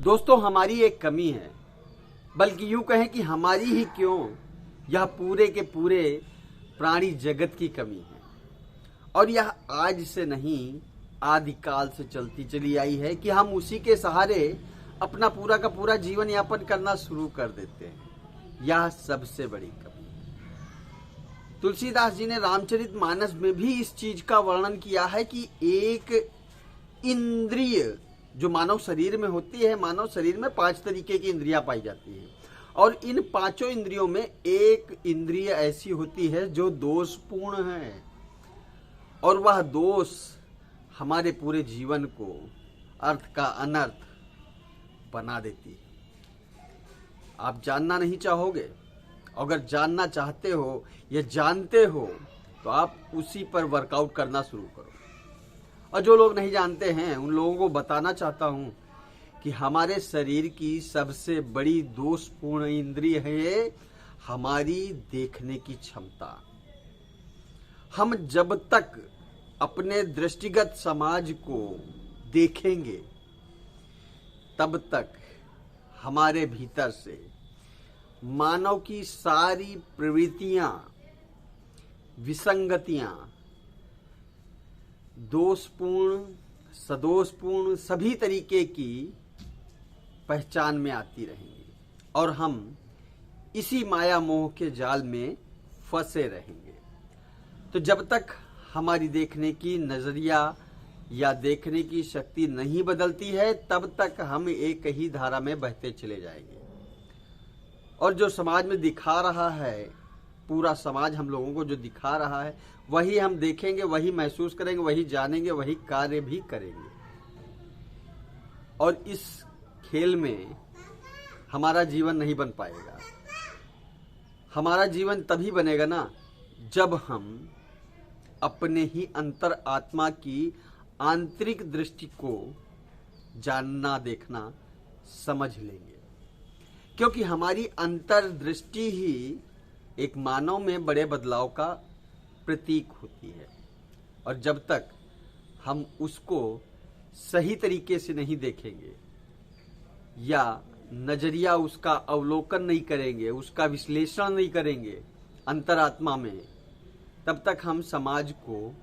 दोस्तों, हमारी एक कमी है, बल्कि यूं कहें कि हमारी ही क्यों, यह पूरे के पूरे प्राणी जगत की कमी है। और यह आज से नहीं, आदिकाल से चलती चली आई है कि हम उसी के सहारे अपना पूरा का पूरा जीवन यापन करना शुरू कर देते हैं। यह सबसे बड़ी कमी है। तुलसीदास जी ने रामचरितमानस में भी इस चीज का वर्णन किया है कि एक इंद्रिय जो मानव शरीर में होती है, मानव शरीर में 5 तरीके की इंद्रियां पाई जाती हैं, और इन 5 इंद्रियों में एक इंद्रिय ऐसी होती है जो दोषपूर्ण है, और वह दोष हमारे पूरे जीवन को अर्थ का अनर्थ बना देती है। आप जानना नहीं चाहोगे, अगर जानना चाहते हो या जानते हो तो आप उसी पर वर्कआउट करना शुरू करो। और जो लोग नहीं जानते हैं उन लोगों को बताना चाहता हूं कि हमारे शरीर की सबसे बड़ी दोषपूर्ण इंद्रिय है हमारी देखने की क्षमता। हम जब तक अपने दृष्टिगत समाज को देखेंगे तब तक हमारे भीतर से मानव की सारी प्रवृत्तियां, विसंगतियां, दोषपूर्ण, सदोषपूर्ण सभी तरीके की पहचान में आती रहेंगी, और हम इसी माया मोह के जाल में फंसे रहेंगे। तो जब तक हमारी देखने की नजरिया या देखने की शक्ति नहीं बदलती है, तब तक हम एक ही धारा में बहते चले जाएंगे। और जो समाज में दिखा रहा है, पूरा समाज हम लोगों को जो दिखा रहा है, वही हम देखेंगे, वही महसूस करेंगे, वही जानेंगे, वही कार्य भी करेंगे। और इस खेल में हमारा जीवन नहीं बन पाएगा। हमारा जीवन तभी बनेगा ना जब हम अपने ही अंतर आत्मा की आंतरिक दृष्टि को जानना, देखना, समझ लेंगे। क्योंकि हमारी अंतर्दृष्टि ही एक मानव में बड़े बदलाव का प्रतीक होती है। और जब तक हम उसको सही तरीके से नहीं देखेंगे या नजरिया उसका अवलोकन नहीं करेंगे, उसका विश्लेषण नहीं करेंगे अंतरात्मा में, तब तक हम समाज को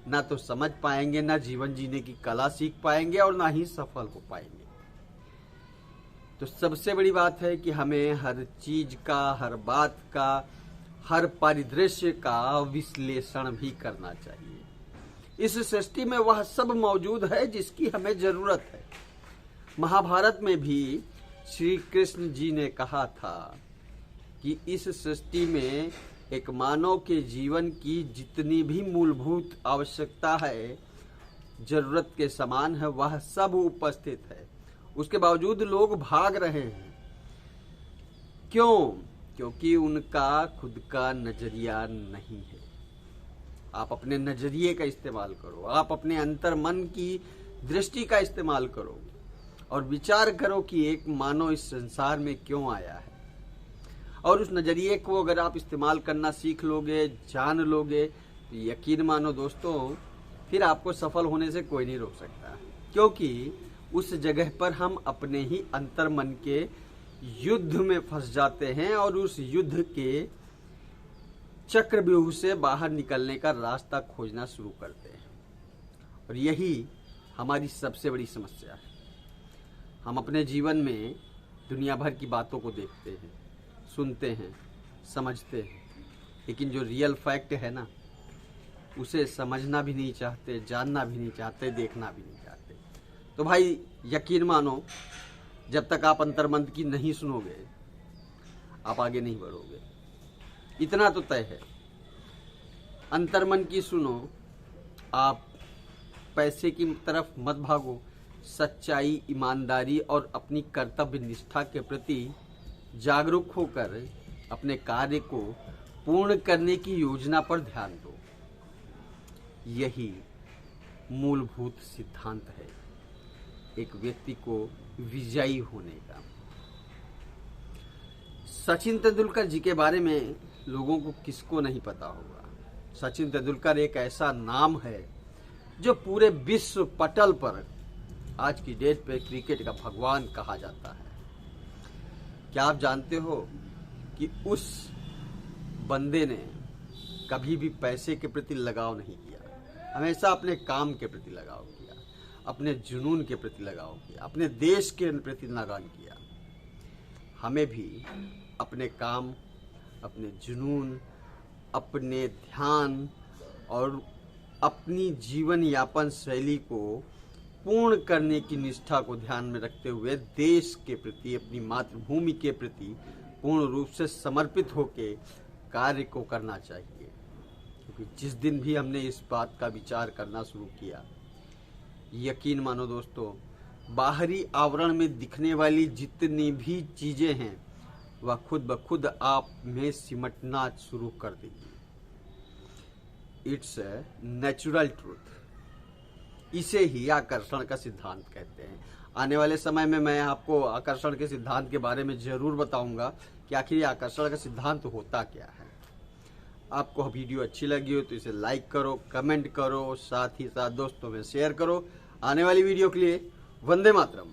ना तो समझ पाएंगे, ना जीवन जीने की कला सीख पाएंगे, और ना ही सफल हो पाएंगे। तो सबसे बड़ी बात है कि हमें हर चीज का, हर बात का, हर परिदृश्य का विश्लेषण भी करना चाहिए। इस सृष्टि में वह सब मौजूद है जिसकी हमें जरूरत है। महाभारत में भी श्री कृष्ण जी ने कहा था कि इस सृष्टि में एक मानव के जीवन की जितनी भी मूलभूत आवश्यकता है, जरूरत के समान है, वह सब उपस्थित है। उसके बावजूद लोग भाग रहे हैं। क्यों? क्योंकि उनका खुद का नजरिया नहीं है। आप अपने नजरिए का इस्तेमाल करो, आप अपने अंतर मन की दृष्टि का इस्तेमाल करो, और विचार करो कि एक मानव इस संसार में क्यों आया है। और उस नजरिए को अगर आप इस्तेमाल करना सीख लोगे, जान लोगे, तो यकीन मानो दोस्तों, फिर आपको सफल होने से कोई नहीं रोक सकता। क्योंकि उस जगह पर हम अपने ही अंतर मन के युद्ध में फंस जाते हैं, और उस युद्ध के चक्रव्यूह से बाहर निकलने का रास्ता खोजना शुरू करते हैं। और यही हमारी सबसे बड़ी समस्या है। हम अपने जीवन में दुनिया भर की बातों को देखते हैं, सुनते हैं, समझते हैं, लेकिन जो रियल फैक्ट है ना, उसे समझना भी नहीं चाहते, जानना भी नहीं चाहते, देखना भी नहीं चाहते। तो भाई यकीन मानो, जब तक आप अंतर्मन की नहीं सुनोगे, आप आगे नहीं बढ़ोगे। इतना तो तय है। अंतर्मन की सुनो, आप पैसे की तरफ मत भागो। सच्चाई, ईमानदारी और अपनी कर्तव्य निष्ठा के प्रति जागरूक होकर अपने कार्य को पूर्ण करने की योजना पर ध्यान दो। यही मूलभूत सिद्धांत है एक व्यक्ति को विजयी होने का। सचिन तेंदुलकर जी के बारे में लोगों को किसको नहीं पता होगा। सचिन तेंदुलकर एक ऐसा नाम है जो पूरे विश्व पटल पर आज की डेट पे क्रिकेट का भगवान कहा जाता है। क्या आप जानते हो कि उस बंदे ने कभी भी पैसे के प्रति लगाव नहीं किया, हमेशा अपने काम के प्रति लगाव किया, अपने जुनून के प्रति लगाव किया, अपने देश के प्रति लगाव किया। हमें भी अपने काम, अपने जुनून, अपने ध्यान और अपनी जीवन यापन शैली को पूर्ण करने की निष्ठा को ध्यान में रखते हुए देश के प्रति, अपनी मातृभूमि के प्रति पूर्ण रूप से समर्पित होकर कार्य को करना चाहिए। क्योंकि जिस दिन भी हमने इस बात का विचार करना शुरू किया, यकीन मानो दोस्तों, बाहरी आवरण में दिखने वाली जितनी भी चीजें हैं वह खुद ब खुद आप में सिमटना शुरू कर देगी। It's a natural truth. इसे ही आकर्षण का सिद्धांत कहते हैं। आने वाले समय में मैं आपको आकर्षण के सिद्धांत के बारे में जरूर बताऊंगा कि आखिर ये आकर्षण का सिद्धांत होता क्या है। आपको वीडियो अच्छी लगी हो तो इसे लाइक करो, कमेंट करो, साथ ही साथ दोस्तों में शेयर करो। आने वाली वीडियो के लिए वंदे मातरम।